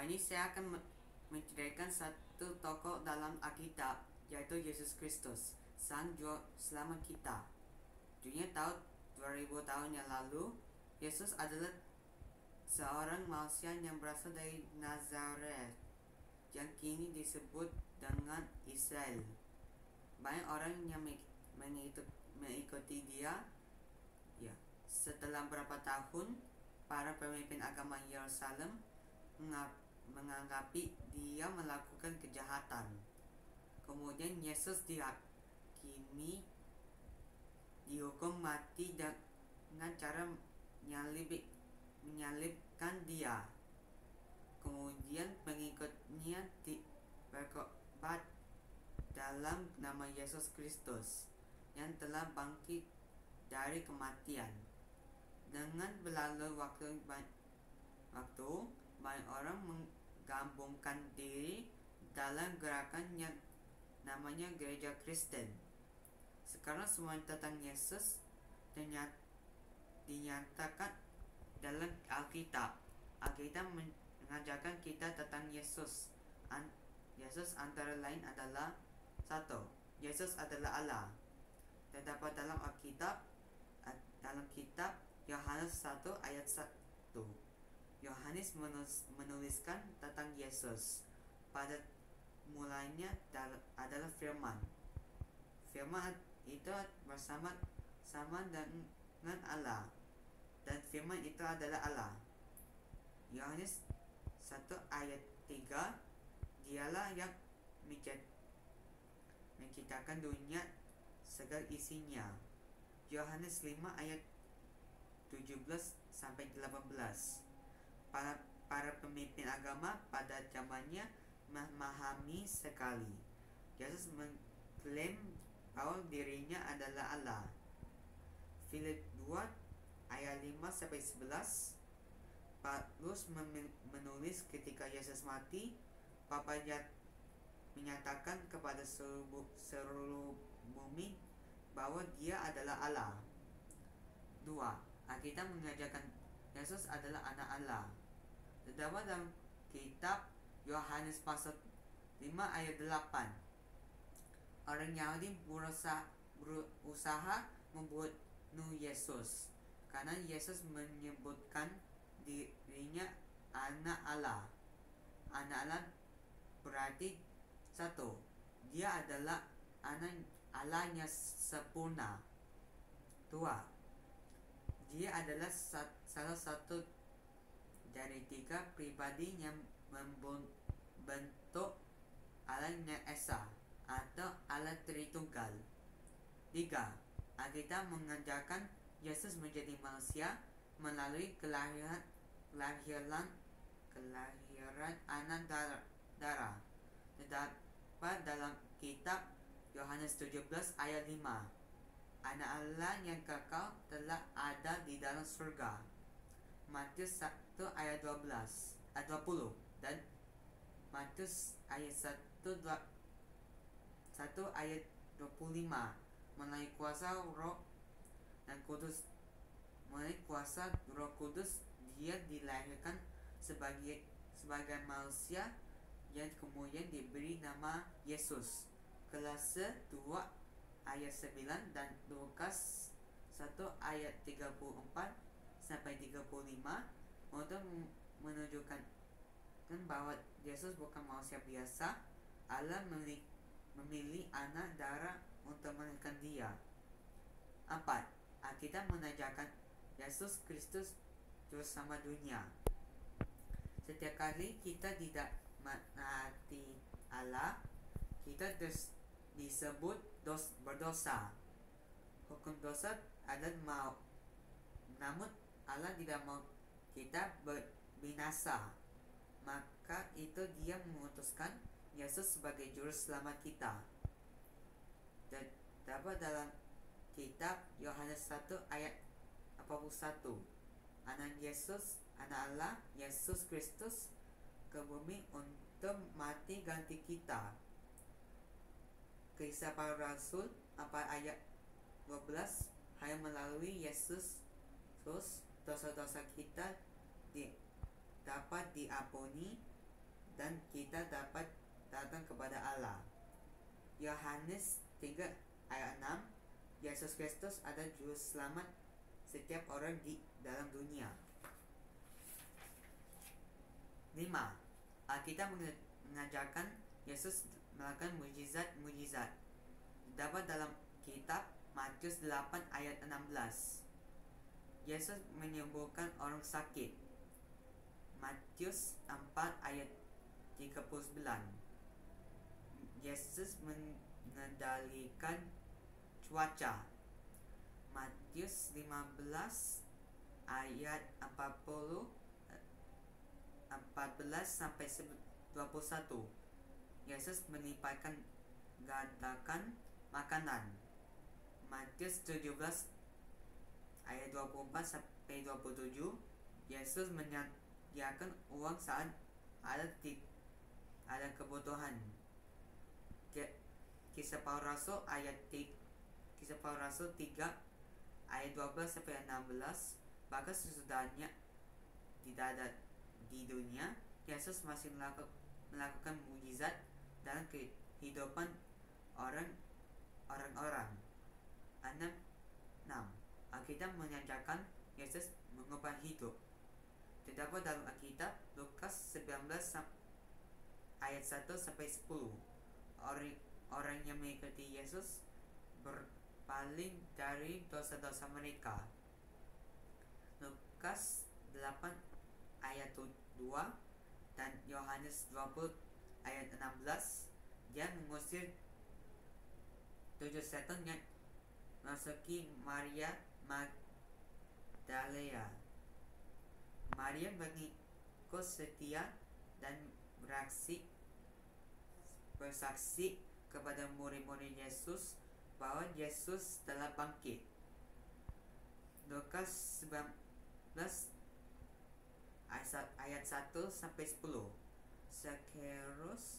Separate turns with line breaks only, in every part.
Hari ini saya akan menceritakan satu tokoh dalam Alkitab, yaitu Yesus Kristus, Sang Juru Selamat kita. Dunia tahu 2000 tahun yang lalu, Yesus adalah seorang manusia yang berasal dari Nazaret, yang kini disebut dengan Israel. Banyak orang yang mengikuti dia. Ya, setelah beberapa tahun, para pemimpin agama Yerusalem menganggapi dia melakukan kejahatan. Kemudian Yesus dihakimi dihukum mati dengan cara menyalibkan dia. Kemudian pengikutnya bertobat dalam nama Yesus Kristus yang telah bangkit dari kematian. Dengan berlalu waktu banyak orang menggabungkan diri dalam gerakan yang namanya Gereja Kristen. Sekarang semua tentang Yesus dinyatakan dalam Alkitab. Alkitab mengajarkan kita tentang Yesus. Yesus antara lain adalah satu, Yesus adalah Allah. Terdapat dalam Alkitab, dalam kitab Yohanes 1 ayat 1. Yohanes menuliskan tentang Yesus. Pada mulanya adalah firman. Firman itu bersama-sama dengan Allah, dan firman itu adalah Allah. Yohanes 1 ayat 3, dialah yang menciptakan dunia segala isinya. Yohanes 5 ayat 17 sampai 18. Para pemimpin agama pada zamannya memahami sekali. Yesus mengklaim bahwa dirinya adalah Allah. Filipi 2 ayat 5 sampai 11. Paulus menulis ketika Yesus mati, Bapa menyatakan kepada seluruh bumi bahwa dia adalah Allah. 2. Alkitab mengajarkan Yesus adalah anak Allah. Terdapat dalam kitab Yohanes pasal 5 ayat 8. Orang Yahudi berusaha membunuh Yesus karena Yesus menyebutkan dirinya anak Allah. Anak Allah berarti satu, dia adalah anak Allah yang sempurna. 2. Dia adalah salah satu dari 3 pribadi yang membentuk Allah yang Esa atau Allah Tritunggal. 3. Alkitab mengajarkan Yesus menjadi manusia melalui kelahiran anak darah. Terdapat dalam kitab Yohanes 17 ayat 5. Anak Allah yang kekal telah ada di dalam surga. Matius 1 ayat 20 dan Matius ayat 1 ayat 25. Melalui kuasa Roh Kudus dia dilahirkan sebagai manusia yang kemudian diberi nama Yesus. Kolose 2 ayat 9 dan Lukas 1 ayat 34 sampai 35 untuk menunjukkan bahwa Yesus bukan manusia biasa. Allah memilih anak darah untuk melahirkan dia. 4. Alkitab mengajarkan Yesus Kristus Juru Selamat dunia. Setiap kali kita tidak menaati Allah, kita disebut berdosa. Hukum dosa adalah maut. Namun Allah tidak mau kita binasa. Maka itu dia memutuskan Yesus sebagai juru selamat kita. Terdapat dalam kitab Yohanes 1 ayat 41. Anak Allah Yesus Kristus ke bumi untuk mati ganti kita. Kisah para Rasul 4 ayat 12. Hanya melalui Yesus dosa-dosa kita dapat diampuni dan kita dapat datang kepada Allah. Yohanes 3 ayat 6, Yesus Kristus adalah juru selamat setiap orang di dalam dunia. 5. Alkitab mengajarkan Yesus melakukan mujizat-mujizat. Dapat dalam kitab Matius 8 ayat 16. Yesus menyembuhkan orang sakit. Matius 4 ayat 39. Yesus mengendalikan cuaca. Matius 15 ayat 14 sampai 21. Yesus melipatkan gandakan makanan. Matius 17 ayat 24 sampai 27. Yesus menyediakan uang saat ada kebutuhan. Kisah Paulus Rasul 3 ayat 12 sampai 16. Bahkan sesudahnya tidak ada di dunia, Yesus masih melakukan mujizat dalam kehidupan orang-orang. 6. Alkitab mengajarkan Yesus mengubah hidup. Terdapat dalam Alkitab Lukas 19 ayat 1 sampai 10. Orang yang mengikuti Yesus berpaling dari dosa-dosa mereka. Lukas 8 ayat 2 dan Yohanes 20 ayat 16. Dia mengusir 7 setan yang masuki Maria Magdalena. Maria mengikut setia dan bersaksi kepada murid-murid Yesus bahwa Yesus telah bangkit. Lukas 19 ayat 1 sampai 10. Zakheus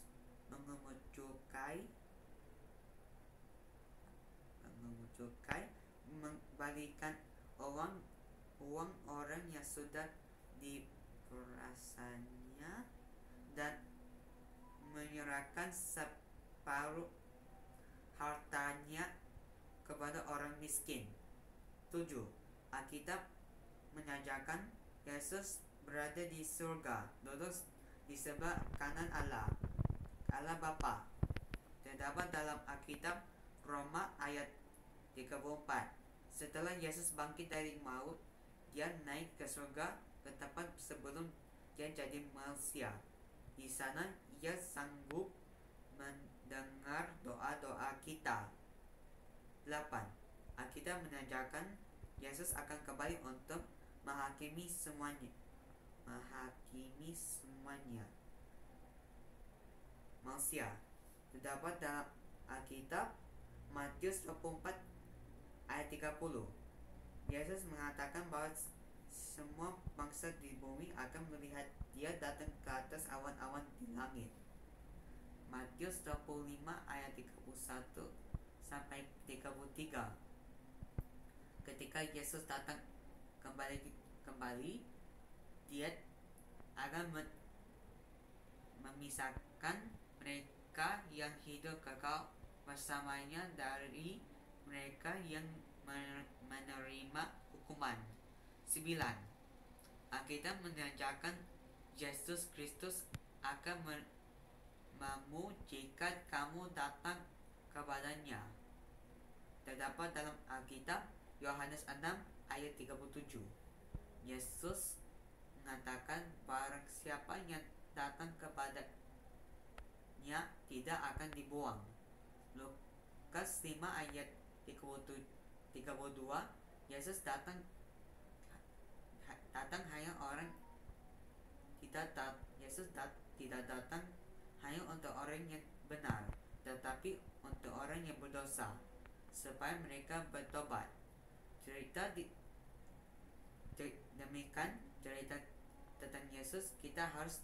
mengembalikan uang orang yang sudah diperasanya dan menyerahkan separuh hartanya kepada orang miskin. 7. Alkitab mengajarkan Yesus berada di surga, duduk di sebelah kanan Allah Bapa. Terdapat dalam Alkitab Roma ayat 34. Setelah Yesus bangkit dari maut, dia naik ke surga ke tempat sebelum dia jadi manusia. Di sana ia sanggup mendengar doa-doa kita. 8. Alkitab mengajarkan Yesus akan kembali untuk menghakimi semuanya. Manusia. Terdapat dalam Alkitab Matius 24 ayat 30. Yesus mengatakan bahwa semua bangsa di bumi akan melihat dia datang ke atas awan-awan di langit. Matius 25 ayat 31 sampai 33. Ketika Yesus datang kembali, dia akan memisahkan mereka yang hidup kekal bersamanya dari mereka yang menerima hukuman. 9. Alkitab mengajarkan Yesus Kristus akan mengammu jika kamu datang kepadanya. Terdapat dalam Alkitab Yohanes 6 ayat 37. Yesus mengatakan barang siapa yang datang kepadanya tidak akan dibuang. Lukas 5 ayat 32. Yesus datang hanya orang Yesus tidak datang hanya untuk orang yang benar, tetapi untuk orang yang berdosa, supaya mereka bertobat. Demikian cerita tentang Yesus. Kita harus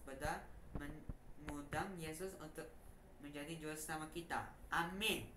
mengundang Yesus untuk menjadi juru selamat kita. Amin.